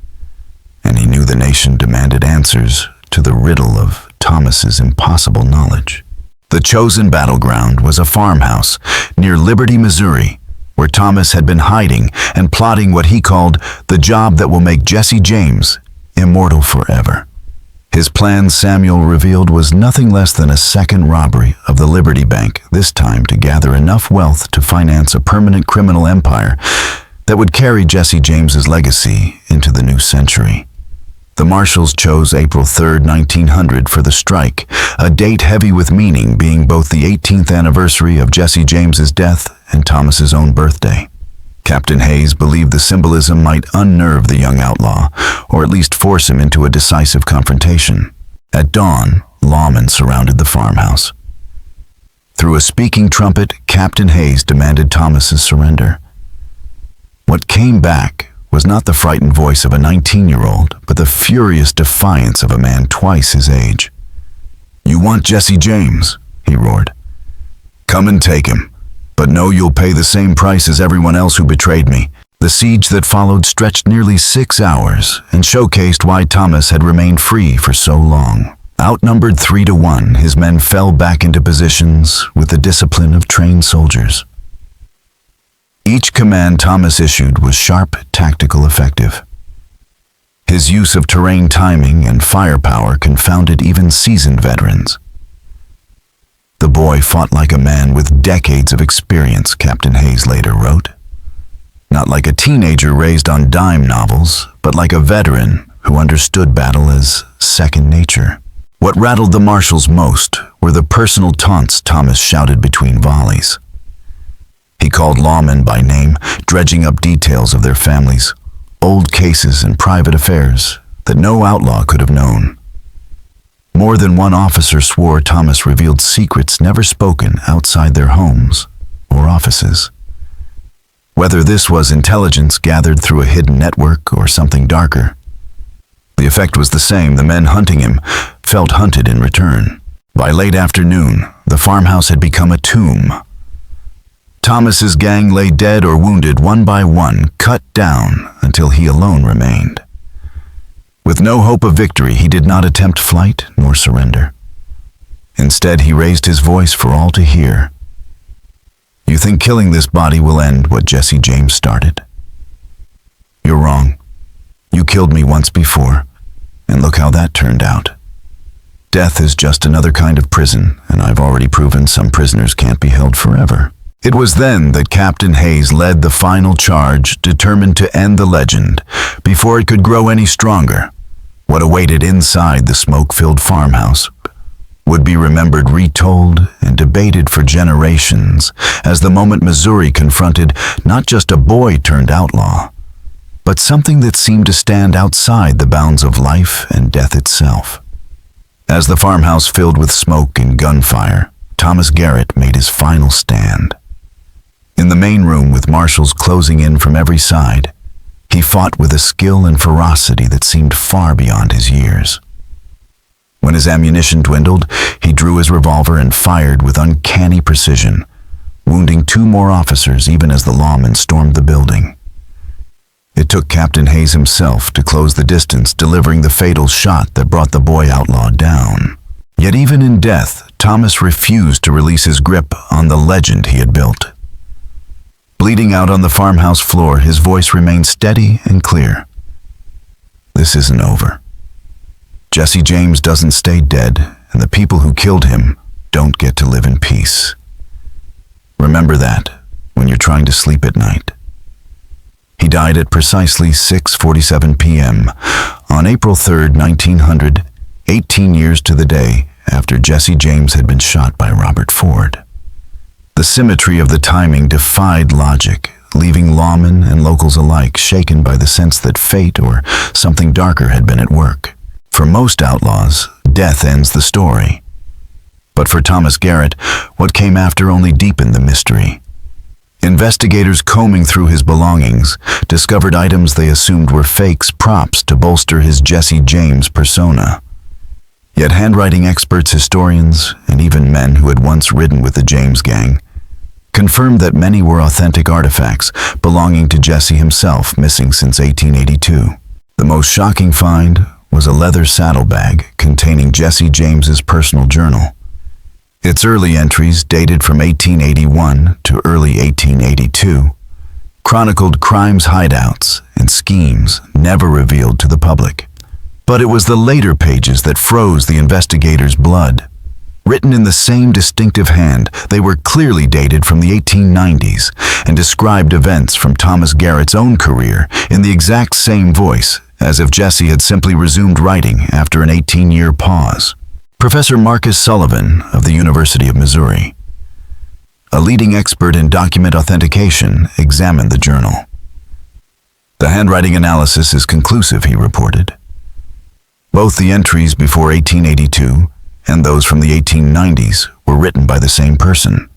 and he knew the nation demanded answers to the riddle of Thomas's impossible knowledge. The chosen battleground was a farmhouse near Liberty, Missouri, where Thomas had been hiding and plotting what he called the job that will make Jesse James immortal forever. His plan, Samuel revealed, was nothing less than a second robbery of the Liberty Bank, this time to gather enough wealth to finance a permanent criminal empire that would carry Jesse James's legacy into the new century. The Marshals chose April 3, 1900 for the strike, a date heavy with meaning, being both the 18th anniversary of Jesse James's death and Thomas's own birthday. Captain Hayes believed the symbolism might unnerve the young outlaw, or at least force him into a decisive confrontation. At dawn, lawmen surrounded the farmhouse. Through a speaking trumpet, Captain Hayes demanded Thomas's surrender. What came back was not the frightened voice of a 19-year-old, but the furious defiance of a man twice his age. "You want Jesse James," he roared. "Come and take him. But know you'll pay the same price as everyone else who betrayed me." The siege that followed stretched nearly 6 hours and showcased why Thomas had remained free for so long. Outnumbered 3-1, his men fell back into positions with the discipline of trained soldiers. Each command Thomas issued was sharp, tactical, effective. His use of terrain timing and firepower confounded even seasoned veterans. "The boy fought like a man with decades of experience," Captain Hayes later wrote. "Not like a teenager raised on dime novels, but like a veteran who understood battle as second nature." What rattled the Marshals most were the personal taunts Thomas shouted between volleys. He called lawmen by name, dredging up details of their families, old cases and private affairs that no outlaw could have known. More than one officer swore Thomas revealed secrets never spoken outside their homes or offices. Whether this was intelligence gathered through a hidden network or something darker, the effect was the same. The men hunting him felt hunted in return. By late afternoon, the farmhouse had become a tomb. Thomas's gang lay dead or wounded one by one, cut down until he alone remained. With no hope of victory, he did not attempt flight nor surrender. Instead, he raised his voice for all to hear. "You think killing this body will end what Jesse James started? You're wrong. You killed me once before, and look how that turned out. Death is just another kind of prison, and I've already proven some prisoners can't be held forever." It was then that Captain Hayes led the final charge, determined to end the legend before it could grow any stronger. What awaited inside the smoke-filled farmhouse would be remembered, retold, and debated for generations as the moment Missouri confronted not just a boy turned outlaw, but something that seemed to stand outside the bounds of life and death itself. As the farmhouse filled with smoke and gunfire, Thomas Garrett made his final stand. In the main room, with marshals closing in from every side, he fought with a skill and ferocity that seemed far beyond his years. When his ammunition dwindled, he drew his revolver and fired with uncanny precision, wounding 2 more officers even as the lawmen stormed the building. It took Captain Hayes himself to close the distance, delivering the fatal shot that brought the boy outlaw down. Yet even in death, Thomas refused to release his grip on the legend he had built. Bleeding out on the farmhouse floor, his voice remained steady and clear. "This isn't over. Jesse James doesn't stay dead, and the people who killed him don't get to live in peace. Remember that when you're trying to sleep at night." He died at precisely 6:47 p.m. on April 3, 1900, 18 years to the day after Jesse James had been shot by Robert Ford. The symmetry of the timing defied logic, leaving lawmen and locals alike shaken by the sense that fate or something darker had been at work. For most outlaws, death ends the story. But for Thomas Garrett, what came after only deepened the mystery. Investigators combing through his belongings discovered items they assumed were fakes, props to bolster his Jesse James persona. Yet handwriting experts, historians, and even men who had once ridden with the James gang confirmed that many were authentic artifacts belonging to Jesse himself, missing since 1882. The most shocking find was a leather saddlebag containing Jesse James's personal journal. Its early entries, dated from 1881 to early 1882, chronicled crimes, hideouts, and schemes never revealed to the public. But it was the later pages that froze the investigators' blood. Written in the same distinctive hand, they were clearly dated from the 1890s and described events from Thomas Garrett's own career in the exact same voice, as if Jesse had simply resumed writing after an 18-year pause. Professor Marcus Sullivan of the University of Missouri, a leading expert in document authentication, examined the journal. The handwriting analysis is conclusive, he reported. Both the entries before 1882 and those from the 1890s were written by the same person.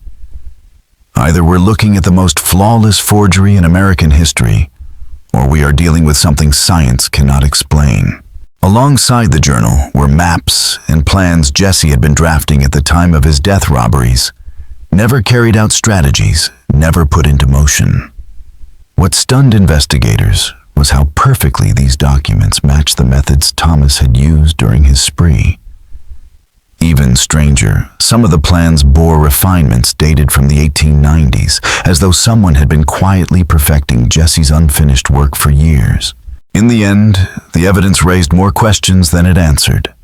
Either we're looking at the most flawless forgery in American history, or we are dealing with something science cannot explain. Alongside the journal were maps and plans Jesse had been drafting at the time of his death robberies, never carried out strategies, never put into motion. What stunned investigators was how perfectly these documents matched the methods Thomas had used during his spree. Even stranger, some of the plans bore refinements dated from the 1890s, as though someone had been quietly perfecting Jesse's unfinished work for years. In the end, the evidence raised more questions than it answered.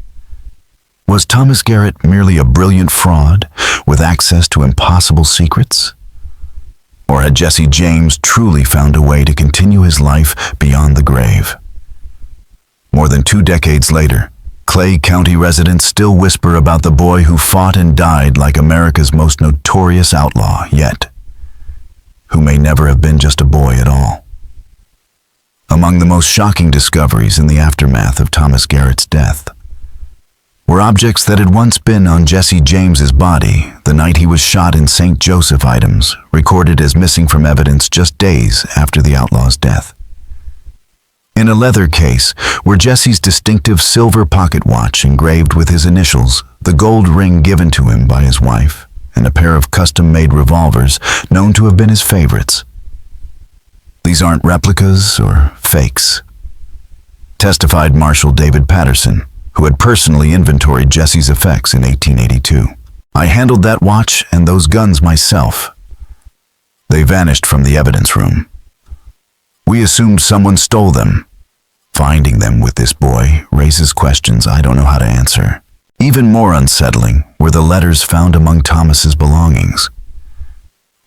Was Thomas Garrett merely a brilliant fraud with access to impossible secrets? Or had Jesse James truly found a way to continue his life beyond the grave? More than 2 decades later, Clay County residents still whisper about the boy who fought and died like America's most notorious outlaw yet, who may never have been just a boy at all. Among the most shocking discoveries in the aftermath of Thomas Garrett's death were objects that had once been on Jesse James's body the night he was shot in St. Joseph, items recorded as missing from evidence just days after the outlaw's death. In a leather case were Jesse's distinctive silver pocket watch engraved with his initials, the gold ring given to him by his wife, and a pair of custom-made revolvers known to have been his favorites. These aren't replicas or fakes, testified Marshal David Patterson, who had personally inventoried Jesse's effects in 1882. I handled that watch and those guns myself. They vanished from the evidence room. We assumed someone stole them. Finding them with this boy raises questions I don't know how to answer. Even more unsettling were the letters found among Thomas's belongings.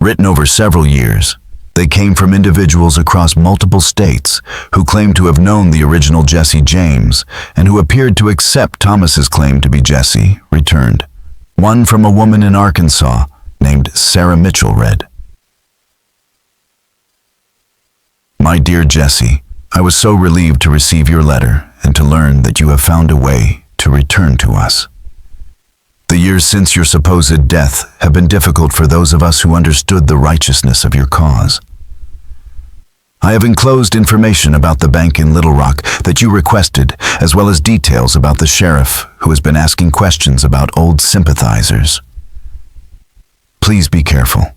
Written over several years, they came from individuals across multiple states who claimed to have known the original Jesse James and who appeared to accept Thomas's claim to be Jesse, returned. One from a woman in Arkansas named Sarah Mitchell read, "My dear Jesse, I was so relieved to receive your letter and to learn that you have found a way to return to us. The years since your supposed death have been difficult for those of us who understood the righteousness of your cause. I have enclosed information about the bank in Little Rock that you requested, as well as details about the sheriff who has been asking questions about old sympathizers. Please be careful.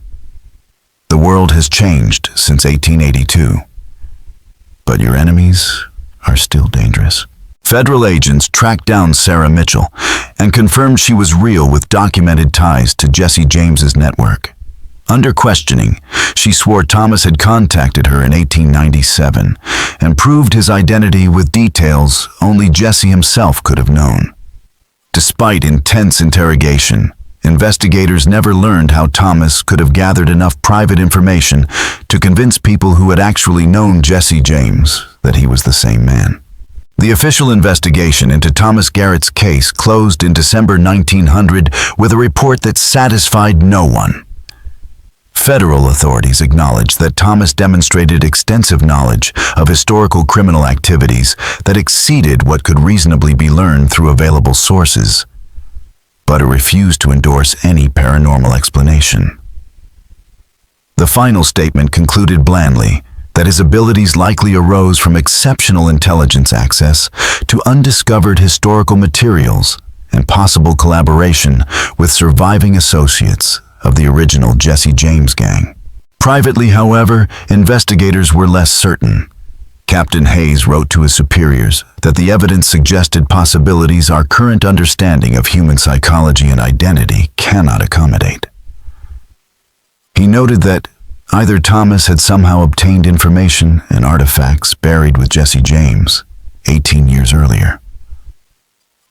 The world has changed since 1882, but your enemies are still dangerous." Federal agents tracked down Sarah Mitchell and confirmed she was real with documented ties to Jesse James's network. Under questioning, she swore Thomas had contacted her in 1897 and proved his identity with details only Jesse himself could have known. Despite intense interrogation, investigators never learned how Thomas could have gathered enough private information to convince people who had actually known Jesse James that he was the same man. The official investigation into Thomas Garrett's case closed in December 1900 with a report that satisfied no one. Federal authorities acknowledged that Thomas demonstrated extensive knowledge of historical criminal activities that exceeded what could reasonably be learned through available sources, but it refused to endorse any paranormal explanation. The final statement concluded blandly that his abilities likely arose from exceptional intelligence access to undiscovered historical materials and possible collaboration with surviving associates of the original Jesse James gang. Privately, however, investigators were less certain. Captain Hayes wrote to his superiors that the evidence suggested possibilities our current understanding of human psychology and identity cannot accommodate. He noted that either Thomas had somehow obtained information and artifacts buried with Jesse James 18 years earlier,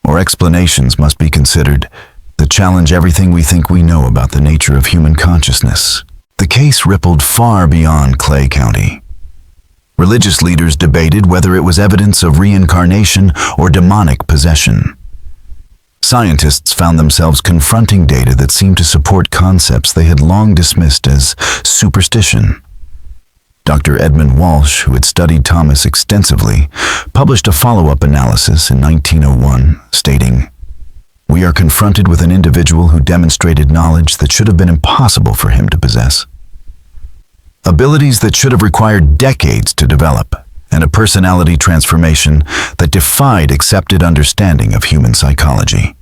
or explanations must be considered that challenge everything we think we know about the nature of human consciousness. The case rippled far beyond Clay County. Religious leaders debated whether it was evidence of reincarnation or demonic possession. Scientists found themselves confronting data that seemed to support concepts they had long dismissed as superstition. Dr. Edmund Walsh, who had studied Thomas extensively, published a follow-up analysis in 1901, stating, "We are confronted with an individual who demonstrated knowledge that should have been impossible for him to possess. Abilities that should have required decades to develop, and a personality transformation that defied accepted understanding of human psychology.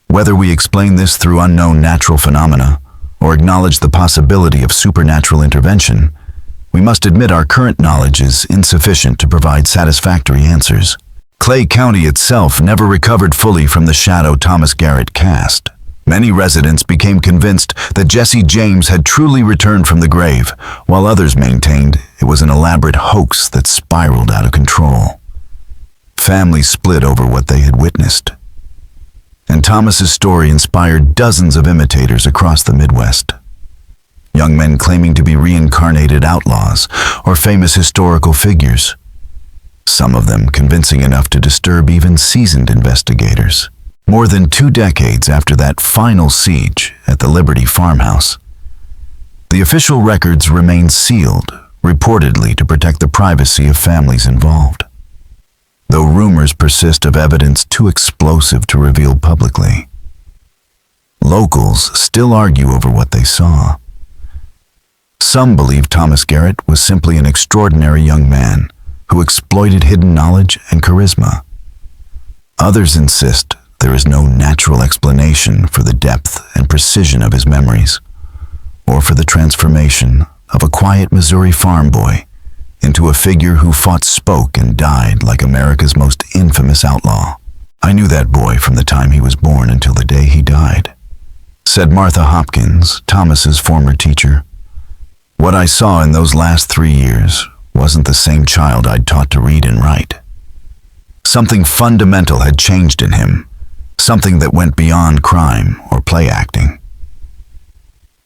Whether we explain this through unknown natural phenomena or acknowledge the possibility of supernatural intervention, we must admit our current knowledge is insufficient to provide satisfactory answers." Clay County itself never recovered fully from the shadow Thomas Garrett cast. Many residents became convinced that Jesse James had truly returned from the grave, while others maintained it was an elaborate hoax that spiraled out of control. Families split over what they had witnessed, and Thomas's story inspired dozens of imitators across the Midwest. Young men claiming to be reincarnated outlaws or famous historical figures, some of them convincing enough to disturb even seasoned investigators. More than 2 decades after that final siege at the Liberty farmhouse, the official records remain sealed, reportedly to protect the privacy of families involved, though rumors persist of evidence too explosive to reveal publicly. Locals still argue over what they saw. Some believe Thomas Garrett was simply an extraordinary young man who exploited hidden knowledge and charisma. Others insist there is no natural explanation for the depth and precision of his memories, or for the transformation of a quiet Missouri farm boy into a figure who fought, spoke, and died like America's most infamous outlaw. "I knew that boy from the time he was born until the day he died," said Martha Hopkins, Thomas's former teacher. "What I saw in those last 3 years wasn't the same child I'd taught to read and write. Something fundamental had changed in him, something that went beyond crime or play acting.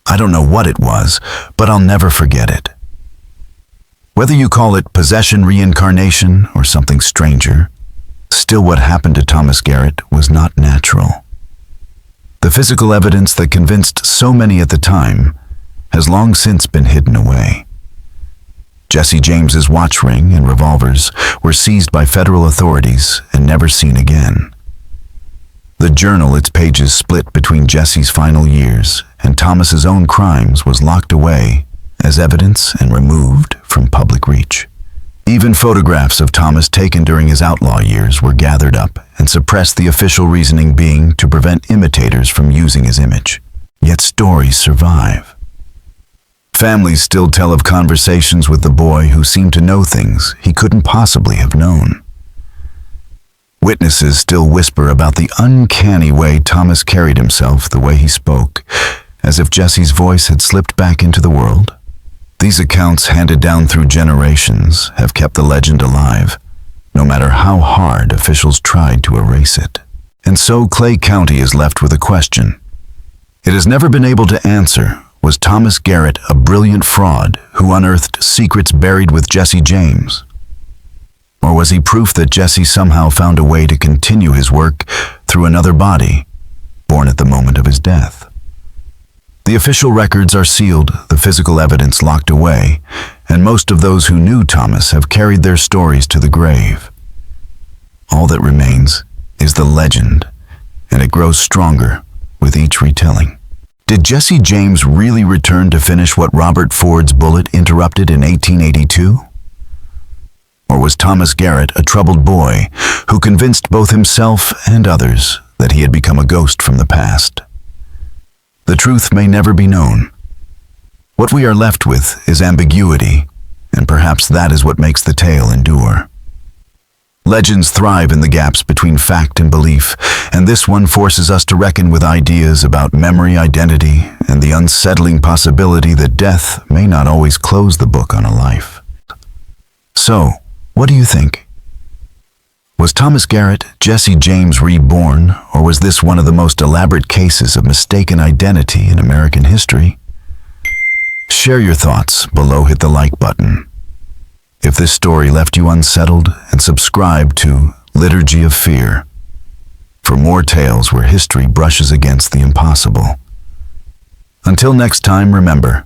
I don't know what it was, but I'll never forget it." Whether you call it possession, reincarnation, or something stranger, still what happened to Thomas Garrett was not natural. The physical evidence that convinced so many at the time has long since been hidden away. Jesse James's watch ring and revolvers were seized by federal authorities and never seen again. The journal, its pages split between Jesse's final years and Thomas's own crimes, was locked away as evidence and removed from public reach. Even photographs of Thomas taken during his outlaw years were gathered up and suppressed, the official reasoning being to prevent imitators from using his image. Yet stories survive. Families still tell of conversations with the boy who seemed to know things he couldn't possibly have known. Witnesses still whisper about the uncanny way Thomas carried himself, the way he spoke, as if Jesse's voice had slipped back into the world. These accounts, handed down through generations, have kept the legend alive, no matter how hard officials tried to erase it. And so Clay County is left with a question. It has never been able to answer. Was Thomas Garrett a brilliant fraud who unearthed secrets buried with Jesse James? Or was he proof that Jesse somehow found a way to continue his work through another body, born at the moment of his death? The official records are sealed, the physical evidence locked away, and most of those who knew Thomas have carried their stories to the grave. All that remains is the legend, and it grows stronger with each retelling. Did Jesse James really return to finish what Robert Ford's bullet interrupted in 1882? Or was Thomas Garrett a troubled boy who convinced both himself and others that he had become a ghost from the past? The truth may never be known. What we are left with is ambiguity, and perhaps that is what makes the tale endure. Legends thrive in the gaps between fact and belief, and this one forces us to reckon with ideas about memory, identity, and the unsettling possibility that death may not always close the book on a life. So, what do you think? Was Thomas Garrett Jesse James reborn, or was this one of the most elaborate cases of mistaken identity in American history? Share your thoughts below, hit the like button. If this story left you unsettled, and subscribe to Liturgy of Fear for more tales where history brushes against the impossible. Until next time, remember,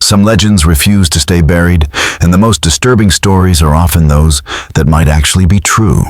some legends refuse to stay buried, and the most disturbing stories are often those that might actually be true.